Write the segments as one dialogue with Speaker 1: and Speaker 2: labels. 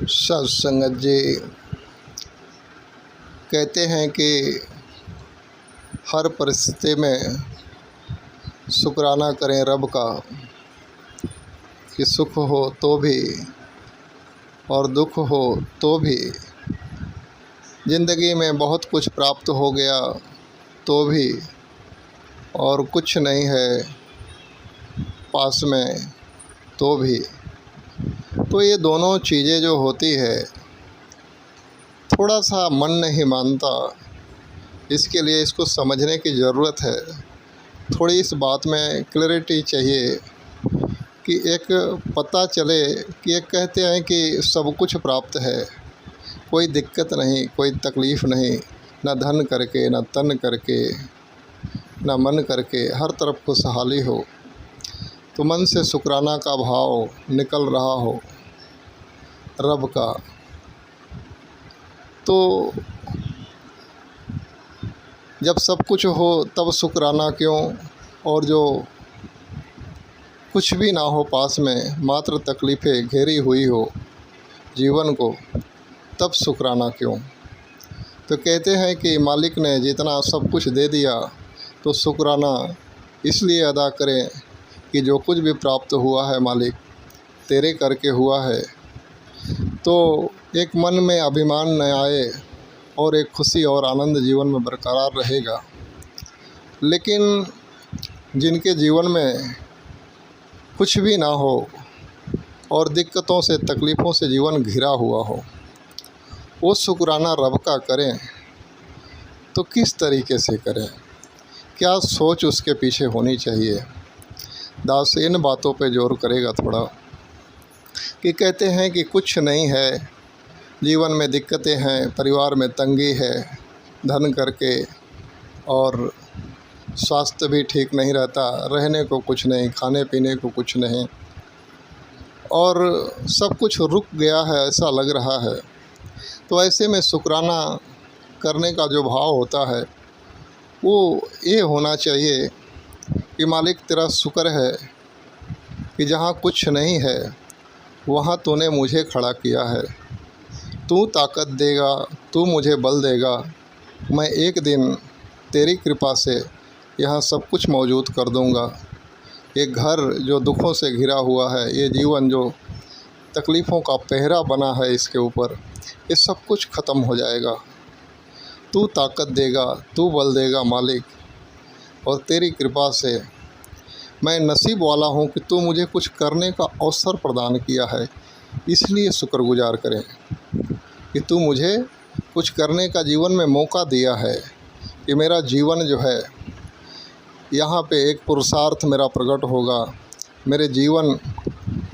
Speaker 1: सत्संगत जी कहते हैं कि हर परिस्थिति में शुक्राना करें रब का, कि सुख हो तो भी और दुख हो तो भी, ज़िंदगी में बहुत कुछ प्राप्त हो गया तो भी और कुछ नहीं है पास में तो भी। तो ये दोनों चीज़ें जो होती है, थोड़ा सा मन नहीं मानता, इसके लिए इसको समझने की ज़रूरत है। थोड़ी इस बात में क्लैरिटी चाहिए कि एक पता चले कि एक कहते हैं कि सब कुछ प्राप्त है, कोई दिक्कत नहीं, कोई तकलीफ़ नहीं, न धन करके, न तन करके, न मन करके, हर तरफ खुशहाली हो, तो मन से शुक्राना का भाव निकल रहा हो रब का। तो जब सब कुछ हो तब शुक्राना क्यों, और जो कुछ भी ना हो पास में, मात्र तकलीफ़ें घेरी हुई हो जीवन को, तब शुक्राना क्यों। तो कहते हैं कि मालिक ने जितना सब कुछ दे दिया तो शुक्राना इसलिए अदा करें कि जो कुछ भी प्राप्त हुआ है मालिक तेरे करके हुआ है। तो एक मन में अभिमान न आए और एक खुशी और आनंद जीवन में बरकरार रहेगा। लेकिन जिनके जीवन में कुछ भी ना हो और दिक्कतों से तकलीफ़ों से जीवन घिरा हुआ हो, वो शुक्राना रब का करें तो किस तरीके से करें, क्या सोच उसके पीछे होनी चाहिए। दास इन बातों पे जोर करेगा थोड़ा, कि कहते हैं कि कुछ नहीं है, जीवन में दिक्कतें हैं, परिवार में तंगी है, धन करके, और स्वास्थ्य भी ठीक नहीं रहता, रहने को कुछ नहीं, खाने पीने को कुछ नहीं, और सब कुछ रुक गया है ऐसा लग रहा है। तो ऐसे में शुक्राना करने का जो भाव होता है वो ये होना चाहिए कि मालिक तेरा शुक्र है कि जहाँ कुछ नहीं है वहाँ तूने मुझे खड़ा किया है। तू ताकत देगा, तू मुझे बल देगा, मैं एक दिन तेरी कृपा से यहाँ सब कुछ मौजूद कर दूँगा। ये घर जो दुखों से घिरा हुआ है, ये जीवन जो तकलीफ़ों का पहरा बना है इसके ऊपर, ये सब कुछ ख़त्म हो जाएगा। तू ताकत देगा, तू बल देगा मालिक, और तेरी कृपा से मैं नसीब वाला हूँ कि तू मुझे कुछ करने का अवसर प्रदान किया है। इसलिए शुक्रगुजार करें कि तू मुझे कुछ करने का जीवन में मौका दिया है, कि मेरा जीवन जो है यहाँ पे एक पुरुषार्थ मेरा प्रकट होगा, मेरे जीवन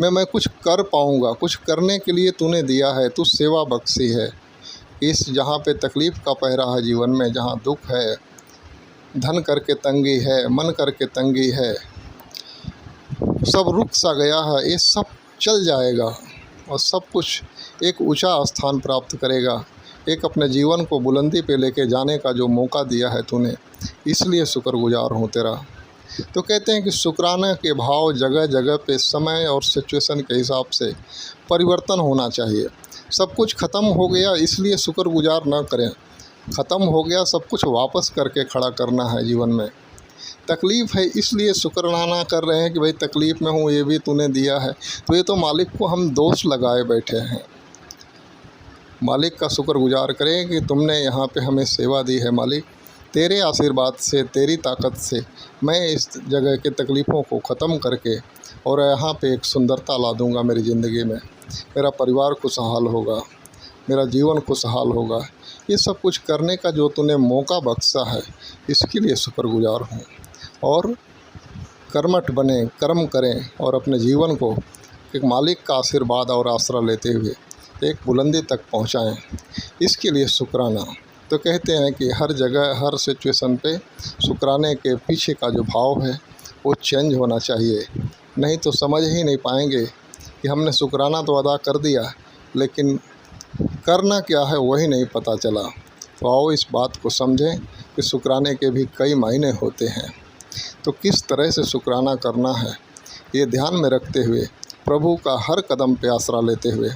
Speaker 1: में मैं कुछ कर पाऊँगा, कुछ करने के लिए तूने दिया है, तू सेवा बख्शी है। इस जहाँ पे तकलीफ़ का पहरा है जीवन में, जहाँ दुख है, धन करके तंगी है, मन करके तंगी है, सब रुक सा गया है, ये सब चल जाएगा और सब कुछ एक ऊंचा स्थान प्राप्त करेगा। एक अपने जीवन को बुलंदी पे लेके जाने का जो मौका दिया है तूने, इसलिए शुक्रगुजार हूँ तेरा। तो कहते हैं कि शुक्राना के भाव जगह जगह पे समय और सिचुएशन के हिसाब से परिवर्तन होना चाहिए। सब कुछ ख़त्म हो गया इसलिए शुक्रगुजार ना करें, ख़त्म हो गया सब कुछ वापस करके खड़ा करना है जीवन में। तकलीफ़ है इसलिए शुक्राना कर रहे हैं कि भाई तकलीफ़ में हूँ, ये भी तूने दिया है। तो ये तो मालिक को हम दोष लगाए बैठे हैं। मालिक का शुक्रगुजार करें कि तुमने यहाँ पे हमें सेवा दी है मालिक, तेरे आशीर्वाद से, तेरी ताकत से मैं इस जगह के तकलीफ़ों को ख़त्म करके और यहाँ पे एक सुंदरता ला दूँगा मेरी ज़िंदगी में। मेरा परिवार खुशहाल होगा, मेरा जीवन खुशहाल होगा। ये सब कुछ करने का जो तूने मौका बख्शा है, इसके लिए शुक्रगुजार हूँ। और कर्मठ बने, कर्म करें और अपने जीवन को एक मालिक का आशीर्वाद और आसरा लेते हुए एक बुलंदी तक पहुँचाएँ, इसके लिए शुक्राना। तो कहते हैं कि हर जगह, हर सिचुएशन पे शुक्राने के पीछे का जो भाव है वो चेंज होना चाहिए। नहीं तो समझ ही नहीं पाएंगे कि हमने शुक्राना तो अदा कर दिया, लेकिन करना क्या है वही नहीं पता चला। तो आओ इस बात को समझें कि शुक्राने के भी कई मायने होते हैं। तो किस तरह से शुक्राना करना है, ये ध्यान में रखते हुए, प्रभु का हर कदम पे आसरा लेते हुए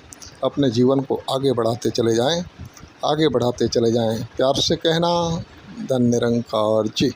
Speaker 1: अपने जीवन को आगे बढ़ाते चले जाएं, आगे बढ़ाते चले जाएं। प्यार से कहना, धन्य निरंकार जी।